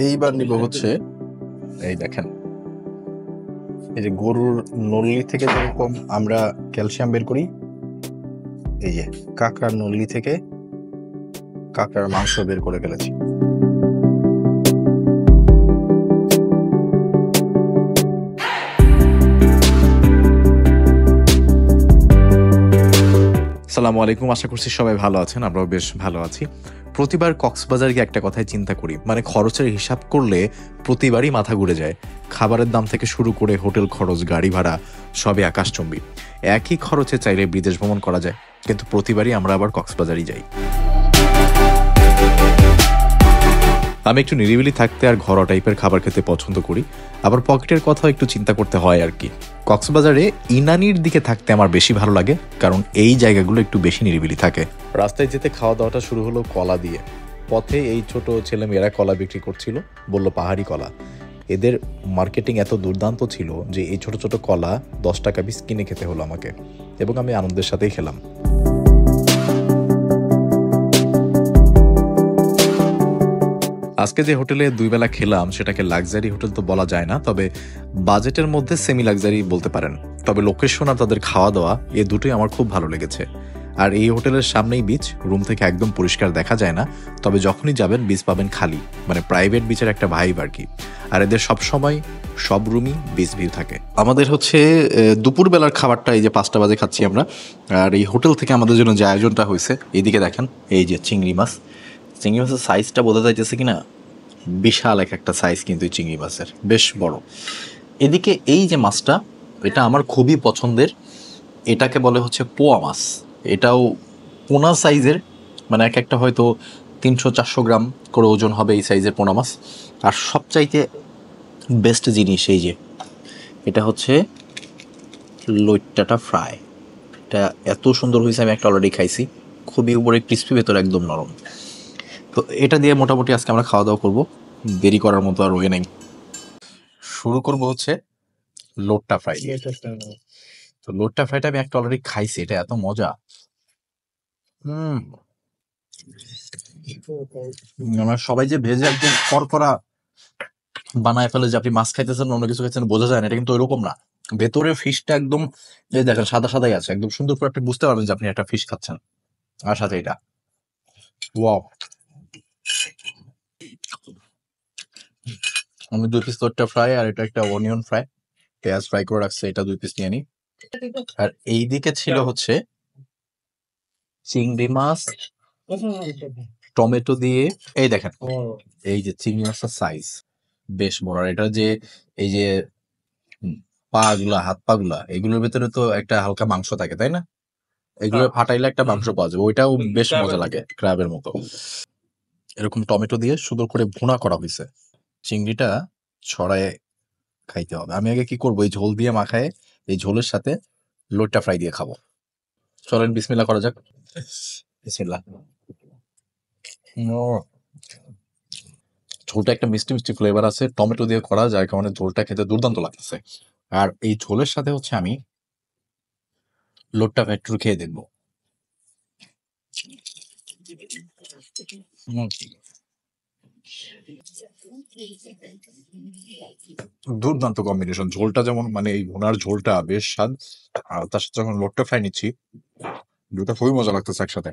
এইবার নিব হচ্ছে এই দেখেন, এই যে গরুর নল্লি থেকে যেরকম আমরা ক্যালসিয়াম বের করি, এই যে কাঁকড়ার নল্লি থেকে কাঁকড়ার মাংস বের করে ফেলেছি। আসসালামু আলাইকুম, আশা করছি সবাই ভালো আছেন, আমরাও বেশ ভালো আছি। প্রতিবার কক্সবাজার গিয়ে একটা কথাই চিন্তা করি, মানে খরচের হিসাব করলে প্রতিবারই মাথা ঘুরে যায়। খাবারের দাম থেকে শুরু করে হোটেল খরচ, গাড়ি ভাড়া সবই আকাশচুম্বী। একই খরচে চাইলে বিদেশ ভ্রমণ করা যায়, কিন্তু প্রতিবারই আমরা আবার কক্সবাজারই যাই। আমি একটু নিরিবিলি থাকতে আর ঘরোয়া টাইপের খাবার খেতে পছন্দ করি, আবার পকেটের কথাও একটু চিন্তা করতে হয় আর কি। কক্সবাজারে ইনানির দিকে থাকতে আমার বেশি ভালো লাগে, কারণ এই জায়গাগুলো একটু বেশি নিরিবিলি থাকে। রাস্তায় যেতে খাওয়া দাওয়াটা শুরু হলো কলা দিয়ে। পথে এই ছোট ছেলেমেয়েরা কলা বিক্রি করছিল, বলল পাহাড়ি কলা। এদের মার্কেটিং এত দুর্দান্ত ছিল যে এই ছোট ছোট কলা 10 টাকা পিস কিনে খেতে হলো আমাকে, এবং আমি আনন্দের সাথেই খেলাম। আজকে যে হোটেলে 2 বেলা খেলাম সেটাকে লাক্সারি হোটেল তো বলা যায় না, তবে বাজেটের মধ্যে সেমি লাক্সারি বলতে পারেন। তবে লোকেশন আর তাদের খাওয়া দাওয়া এই দুটোই আমার খুব ভালো লেগেছে। আর এই হোটেলের সামনেই বিচ, রুম থেকে একদম পরিষ্কার দেখা যায় না, তবে যখনই যাবেন বিচ পাবেন খালি, মানে প্রাইভেট বিচের একটা ভাইব আর কি। আর এদের সবসময় সব রুমই বিচ ভিউ থাকে। আমাদের হচ্ছে দুপুরবেলার খাবারটা এই যে 5টা বাজে খাচ্ছি আমরা। আর এই হোটেল থেকে আমাদের জন্য যে আয়োজনটা হয়েছে, এইদিকে দেখেন, এই যে চিংড়ি মাছ। চিংড়ি মাছের সাইজটা বোঝা যাইতেছে কিনা, বিশাল একটা সাইজ কিন্তু এই চিংড়ি মাছের, বেশ বড়। এদিকে এই যে মাছটা, এটা আমার খুবই পছন্দের। এটাকে বলে হচ্ছে পোয়া মাছ। এটাও পোনা সাইজের, মানে এক একটা হয়তো 300-400 গ্রাম করে ওজন হবে এই সাইজের পোনা মাছ। আর সবচাইতে বেস্ট জিনিস এই যে, এটা হচ্ছে লইট্টাটা ফ্রাই। এটা এত সুন্দর হয়েছে, আমি একটা অলরেডি খাইছি, খুবই উপরে ক্রিস্পি, ভেতরে একদম নরম। তো এটা দিয়ে মোটামুটি আজকে আমরা খাওয়া দাওয়া করবো, দেরি করার মতো আর ওয়ে নাই। শুরু করবো হচ্ছে লোট্টা ফ্রাই। তো লোট্টা ফ্রাইটা আমি একটা অলরেডি খাইছি, এটা এত মজা। আমরা সবাই যে ভেজে একদম করকরা বানায় ফেলে যে আপনি মাছ খাইতেছেন অন্য কিছু খাইছেন বোঝা যায় না, এটা কিন্তু এরকম না। ভেতরে ফিশটা একদম এই দেখেন সাদা সাদাই আছে, একদম সুন্দর করে আপনি বুঝতে পারবেন যে আপনি একটা ফিশ খাচ্ছেন। আর সাথে এটা ওয়াও। আমি 2 পিস লোট্টা ফ্রাই আর এটা একটা অনিয়ন ফ্রাই, পেঁয়াজ ফ্রাই করে রাখছে, এটা 2 পিস নিয়ে নিই। আর এই দিকে ছিল হচ্ছে চিংড়ি মাছ টমেটো দিয়ে। এই দেখেন, এই যে চিংড়ি মাছের সাইজ বেশ বড়। আর এটা যে এই যে পা গুলা, হাত পা গুলা, এগুলোর ভেতরে তো একটা হালকা মাংস থাকে, তাই না? এগুলো ফাটাইলে একটা মাংস পাওয়া যাবে, ওইটাও বেশ মজা লাগে, ক্র্যাবের মতো। এরকম টমেটো দিয়ে সুন্দর করে ভুনা করা হয়েছে। চিংড়িটা ছড়ায় খাইতে হবে। আমি আগে কি করবো, এই ঝোল দিয়ে মাখায় এই ঝোলের সাথে লোটটা ফ্রাই দিয়ে খাবো। চলেন বিসমিল্লাহ করা যাক। বিসমিল্লাহ। ঝোলটা একটা মিষ্টি মিষ্টি ফ্লেভার আছে, টমেটো দিয়ে করা, যার কারণে ঝোলটা খেতে দুর্দান্ত লাগতেছে। আর এই ঝোলের সাথে হচ্ছে আমি লোটটা ফ্রাই খেয়ে দেখবো। দুর্দান্ত কম্বিনেশন, ঝোলটা যেমন, মানে এই ভুনার ঝোলটা বেশ স্বাদ, আর তার সাথে যখন লোটটা ফ্রাই নিচ্ছি, দুটা খুবই মজা লাগতেছে একসাথে।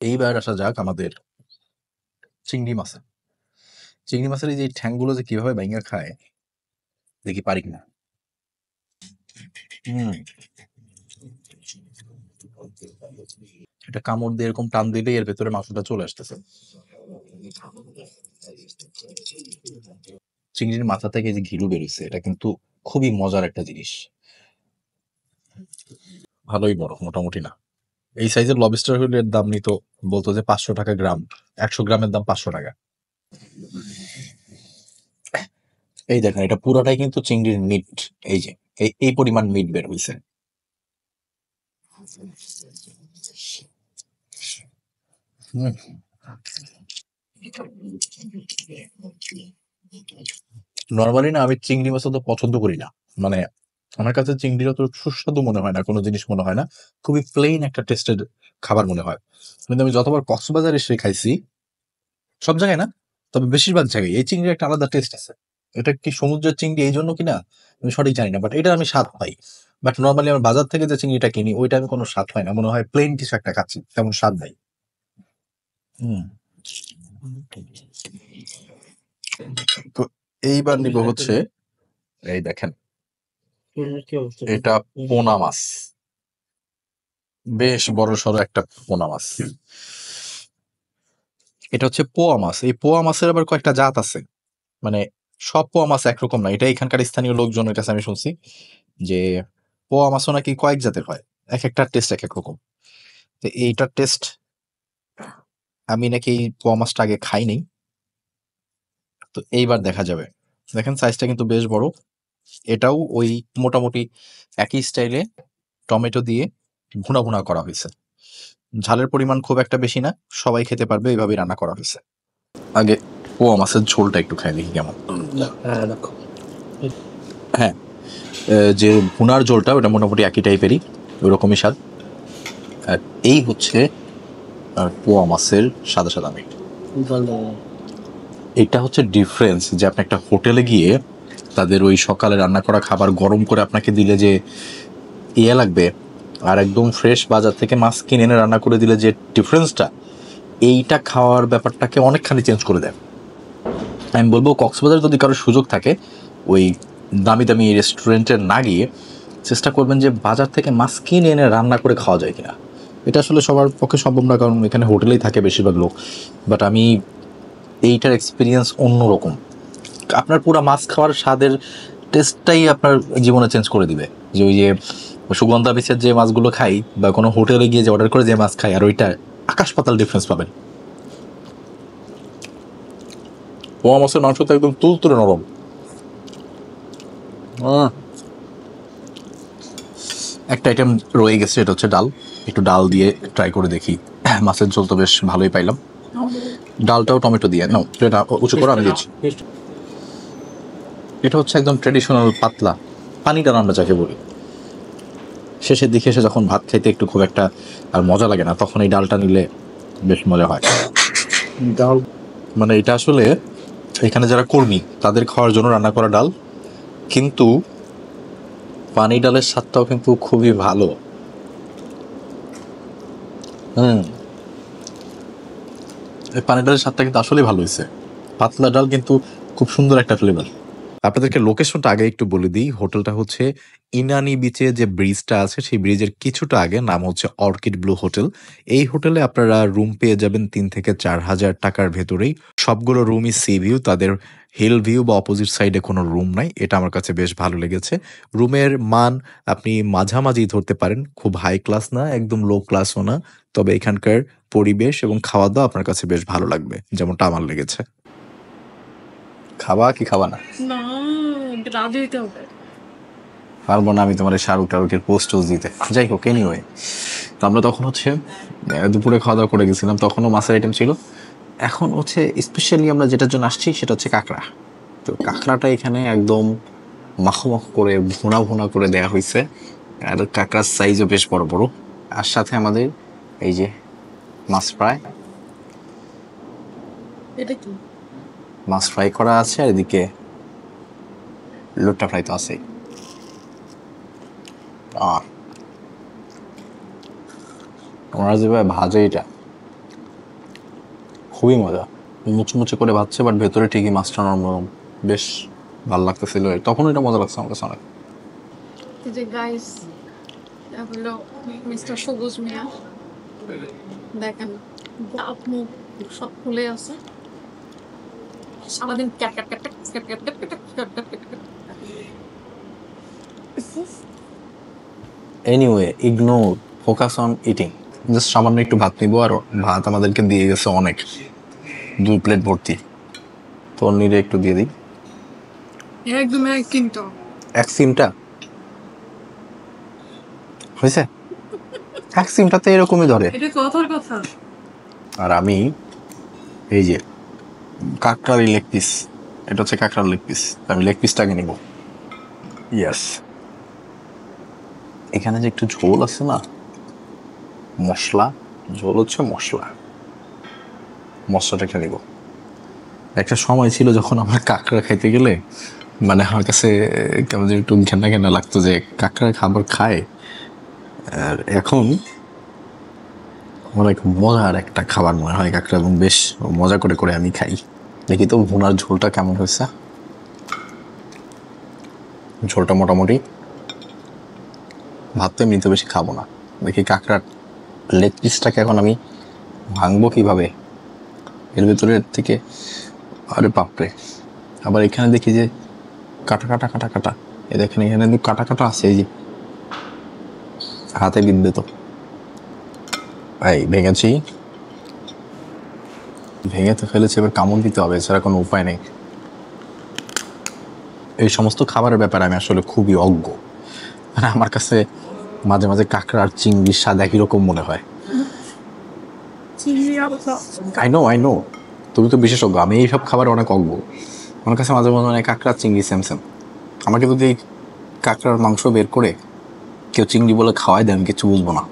এইবার আসা যাক আমাদের চিংড়ি মাছে। চিংড়ি মাছের এই যে ঠ্যাংগুলো যে কিভাবে ভাঙা খায়, দেখি পারি কিনা। এটা কামড় দিয়ে এরকম টান দিলেই এর ভেতরে মাংসটা চলে আসতেছে। চিংড়ির মাথা থেকে যে ঘিলু বেরিয়েছে, এটা কিন্তু খুবই মজার একটা জিনিস। ভালোই বড়, মোটামুটি না। এই সাইজের লবস্টার হলে এর দাম নিত, বলতো যে 500 টাকা গ্রাম, 100 গ্রামের দাম 500 টাকা। এই দেখেন, এটা পুরোটাই কিন্তু চিংড়ির মিট। এই যে এই পরিমাণ মিট বের হয়েছে। নর্মালি না, আমি চিংড়ি মাছ তো পছন্দ করি না, মানে আমার কাছে চিংড়িটা তো সুস্বাদু মনে হয় না, কোনো জিনিস মনে হয় না, খুবই প্লেন একটা টেস্টেড খাবার মনে হয়। কিন্তু আমি যতবার কক্সবাজার এসে খাইছি, সব জায়গায় না, তবে বেশিরভাগ জায়গায় এই চিংড়ির একটা আলাদা টেস্ট আছে। এটা কি সমুদ্রের চিংড়ি এই জন্য কিনা আমি সঠিক জানি না, বাট এটা আমি স্বাদ পাই। বাট নর্মালি আমার বাজার থেকে যে চিংড়িটা কিনি ওইটা আমি কোনো স্বাদ পাই না, মনে হয় প্লেন কিছু একটা খাচ্ছি, তেমন স্বাদ নাই। হুম। তো এইবার নিব হচ্ছে, এই দেখেন এটা পোনা মাছ, বেশ বড় সড়ো একটা পোনা মাছ। এটা হচ্ছে পোয়া মাছ। এই পোয়া মাছের আবার কয়েকটা জাত আছে, মানে সব পোয়া মাছ একরকম না। এটা এখানকার স্থানীয় লোকজনের কাছে আমি শুনছি যে পোয়া মাছও নাকি কয়েক জাতের হয়, এক একটা টেস্ট এক এক রকম। তো এইটার টেস্ট, আমি নাকি এই পোয়া মাছটা আগে খাইনি, তো এইবার দেখা যাবে। দেখেন সাইজটা কিন্তু বেশ বড়। এটাও ওই মোটামুটি একই স্টাইলে টমেটো দিয়ে ভুনা ভুনা করা হয়েছে। ঝালের পরিমাণ খুব একটা বেশি না, সবাই খেতে পারবে, এইভাবেই রান্না করা হয়েছে। আগে পোয়া মাছের ঝোলটা একটু খাই দেখি কেমন। হ্যাঁ, যে ভুনার ঝোলটা ওটা মোটামুটি একই টাইপেরই, ওরকমই স্বাদ। আর এই হচ্ছে পোয়া মাছের সাদা সাদা মিট। এটা হচ্ছে ডিফারেন্স, যে আপনি একটা হোটেলে গিয়ে তাদের ওই সকালে রান্না করা খাবার গরম করে আপনাকে দিলে যে ইয়ে লাগবে, আর একদম ফ্রেশ বাজার থেকে মাছ কিনে এনে রান্না করে দিলে যে ডিফারেন্সটা, এইটা খাওয়ার ব্যাপারটাকে অনেকখানি চেঞ্জ করে দেয়। আমি বলবো কক্সবাজার যদি কারোর সুযোগ থাকে, ওই দামি দামি রেস্টুরেন্টে না গিয়ে চেষ্টা করবেন যে বাজার থেকে মাছ কিনে এনে রান্না করে খাওয়া যায় কিনা। এটা আসলে সবার পক্ষে সম্ভব না, কারণ এখানে হোটেলেই থাকে বেশিরভাগ লোক। বাট আমি এইটার এক্সপিরিয়েন্স অন্যরকম। আপনার পুরো মাছ খাওয়ার স্বাদের টেস্টটাই আপনার জীবনে চেঞ্জ করে দিবে। যে ওই যে সুগন্ধা বিচের যে মাছগুলো খাই বা কোনো হোটেলে গিয়ে যে অর্ডার করে যে মাছ খাই, আর ওইটা আকাশ পাতাল ডিফারেন্স পাবেন। পোয়া মাছের মাংস তো একদম তুলতুলে নরম। একটা আইটেম রয়ে গেছে, এটা হচ্ছে ডাল। একটু ডাল দিয়ে ট্রাই করে দেখি। মাছের ঝোল তো বেশ ভালোই পাইলাম, ডালটাও টমেটো দিয়ে নাও, এটা উঁচু করে আমি দিচ্ছি। এটা হচ্ছে একদম ট্রেডিশনাল পাতলা পানি ডাল আমরা যাকে বলি। শেষের দিকে এসে যখন ভাত খাইতে একটু খুব একটা আর মজা লাগে না, তখন এই ডালটা নিলে বেশ মজা হয়। ডাল মানে এটা আসলে এখানে যারা কর্মী তাদের খাওয়ার জন্য রান্না করা ডাল, কিন্তু পানি ডালের স্বাদটাও কিন্তু খুবই ভালো। এই পানি ডালের স্বাদটা কিন্তু আসলেই ভালো হয়েছে। পাতলা ডাল কিন্তু খুব সুন্দর একটা ফ্লেভার। আপনাদেরকে লোকেশনটা আগে একটু বলে দিই। হোটেলটা হচ্ছে ইনানি বিচে যে ব্রিজটা আছে সেই ব্রিজের কিছুটা আগে, নাম হচ্ছে অর্কিড ব্লু হোটেল। এই হোটেলে আপনারা রুম পেয়ে যাবেন 3 থেকে 4 হাজার টাকার ভেতরেই। সবগুলো রুমই সি ভিউ, তাদের হিল ভিউ বা অপোজিট সাইডে কোনো রুম নাই। এটা আমার কাছে বেশ ভালো লেগেছে। রুমের মান আপনি মাঝামাঝি ধরতে পারেন, খুব হাই ক্লাস না, একদম লো ক্লাসও না। তবে এখানকার পরিবেশ এবং খাওয়া দাওয়া আপনার কাছে বেশ ভালো লাগবে, যেমনটা আমার লেগেছে। খাবা কি খাবা না? না, রাজি হইতে হবে। পারবো না আমি তোমার শাহরুখ টারুকের পোস্ট দিতে। যাই হোক, এনিওয়ে, তো আমরা তখন হচ্ছে দুপুরে খাওয়া দাওয়া করে গেছিলাম, তখনও মাছের আইটেম ছিল। এখন হচ্ছে স্পেশালি আমরা যেটার জন্য আসছি সেটা হচ্ছে কাঁকড়া। তো কাঁকড়াটা এখানে একদম মাখো মাখো করে ভুনা ভুনা করে দেওয়া হয়েছে, আর কাঁকড়ার সাইজও বেশ বড় বড়। আর সাথে আমাদের এই যে মাছ ফ্রাই, এটা কি? মাছ ফ্রাই করা আছে, আর এদিকে লোট্টা ফ্রাই তো আছেই। ওনারা যেভাবে ভাজে এটা খুবই মজা, মুচমুচে করে ভাজছে, বাট ভেতরে ঠিকই মাছটা নরম নরম, বেশ ভালো লাগতেছিল। তখন এটা মজা লাগছে আমার কাছে অনেক। এই যে গাইস, হলো মিস্টার সবুজ মিয়া, দেখেন দাঁত মুখ সব খুলে আছে, সারাদিন cat cat cat cat cat cat cat cat cat cat cat. Anyway, ignore, focus on eating. Just সামান্য একটু ভাত নিবো, আর ভাত আমাদেরকে দিয়ে গেছে অনেক, 2 প্লেট ভর্তি। তো নিরে একটু দিয়ে দিই। একদম এক কিন্তু এক সিমটা হয়েছে, এক সিমটাতে এরকমই ধরে। এটা কথার কথা। আর আমি এই যে কাঁকড়ার লেগ পিস, এটা হচ্ছে কাঁকড়ার লেগ পিস, আমি লেগ পিসটাকে নিব। ইয়েস, এখানে যে একটু ঝোল আছে না, মশলা ঝোল হচ্ছে মশলা, মশলাটাকে নিব। একটা সময় ছিল যখন আমার কাঁকড়া খাইতে গেলে মানে আমার কাছে কেমন যেন একটু ঘেন্না ঘেন্না লাগতো যে কাঁকড়ার খাবার খায়। আর এখন অনেক মজার একটা খাবার মনে হয় কাঁকড়া, এবং বেশ মজা করে করে আমি খাই। দেখি তো ভুনার ঝোলটা কেমন হয়েছে। ঝোলটা মোটামুটি, ভাত তো এমনিতে বেশি খাবো না। দেখি কাঁকড়ার লেগ পিসটাকে এখন আমি ভাঙবো কিভাবে এর ভেতরের থেকে। আরে বাপরে, আবার এখানে দেখি যে কাটা কাটা কাটা কাটা, এ দেখেন এখানে কিন্তু কাটা কাটা আছে, এই যে হাতে বিঁধবে তো। এই ভেঙেছি, ভেঙে তো ফেলেছি, এবার কামড় দিতে হবে, এছাড়া কোনো উপায় নেই। এই সমস্ত খাবারের ব্যাপারে আমি আসলে খুবই অজ্ঞ। মানে আমার কাছে মাঝে মাঝে কাঁকড়া আর চিংড়ির স্বাদ একই রকম মনে হয়। আই নো, তুমি তো বিশেষজ্ঞ, আমি এইসব খাবারে অনেক অজ্ঞ। আমার কাছে মাঝে মাঝে অনেক কাঁকড়া চিংড়ি সেম সেম। আমাকে যদি এই কাঁকড়ার মাংস বের করে কেউ চিংড়ি বলে খাওয়াই দেয় আমি কিছু বুঝবো না।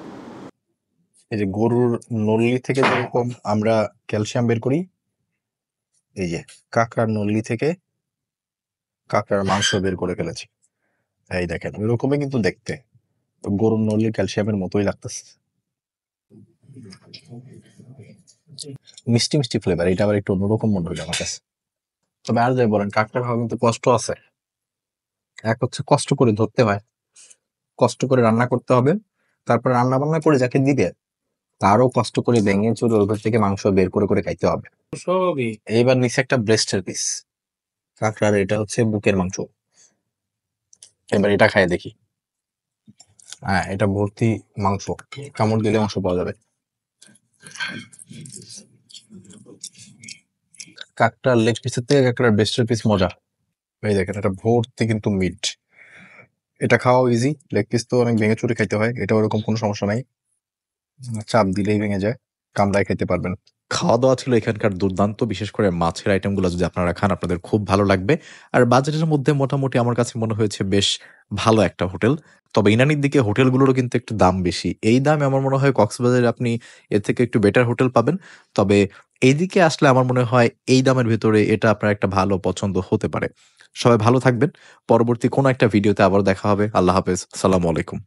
এই যে গরুর নল্লি থেকে যেরকম আমরা ক্যালসিয়াম বের করি, এই যে কাঁকড়ার নল্লি থেকে কাঁকড়ার মাংস বের করে ফেলেছি। এই দেখেন ওইরকমই কিন্তু দেখতে, তো গরুর নল্লি ক্যালসিয়ামের মতোই লাগতেছে। মিষ্টি মিষ্টি ফ্লেভার, এটা আবার একটু অন্যরকম মনে হলো আমার কাছে। তবে আর যাই বলেন, কাঁকড়া খাওয়া কিন্তু কষ্ট আছে। এক হচ্ছে কষ্ট করে ধরতে হয়, কষ্ট করে রান্না করতে হবে, তারপরে রান্না বান্না করে যাকে দিবে তারও কষ্ট করে ভেঙে চুরে ওর ভেতর থেকে মাংস বের করে করে খাইতে হবে। এইবার নিচে একটা ব্রেস্টের পিস কাঁকড়ার, এটা হচ্ছে বুকের মাংস। এবার এটা খাই দেখি। হ্যাঁ, এটা ভর্তি মাংস, কামড় দিলে মাংস পাওয়া যাবে। কাঁকড়ার লেগ পিসের থেকে কাঁকড়ার ব্রেস্টের পিস মজা। এই দেখেন এটা ভর্তি কিন্তু মিট। এটা খাওয়া ইজি, লেগ পিস তো অনেক ভেঙে চুরে খাইতে হয়, এটা ওরকম কোনো সমস্যা নাই, চাপ দিলেই ভেঙে যায়, কামড়ায় খেতে পারবেন। খাওয়া দাওয়া ছিল এখানকার দুর্দান্ত, বিশেষ করে মাছের আইটেমগুলো যদি আপনারা খান আপনাদের খুব ভালো লাগবে। আর বাজেটের মধ্যে মোটামুটি আমার কাছে মনে হয়েছে বেশ ভালো একটা হোটেল। তবে ইনানির দিকে হোটেলগুলোরও কিন্তু একটু দাম বেশি, এই দামে আমার মনে হয় কক্সবাজারে আপনি এর থেকে একটু বেটার হোটেল পাবেন। তবে এইদিকে আসলে আমার মনে হয় এই দামের ভেতরে এটা আপনার একটা ভালো পছন্দ হতে পারে। সবাই ভালো থাকবেন, পরবর্তী কোনো একটা ভিডিওতে আবার দেখা হবে। আল্লাহ হাফেজ, সালামু আলাইকুম।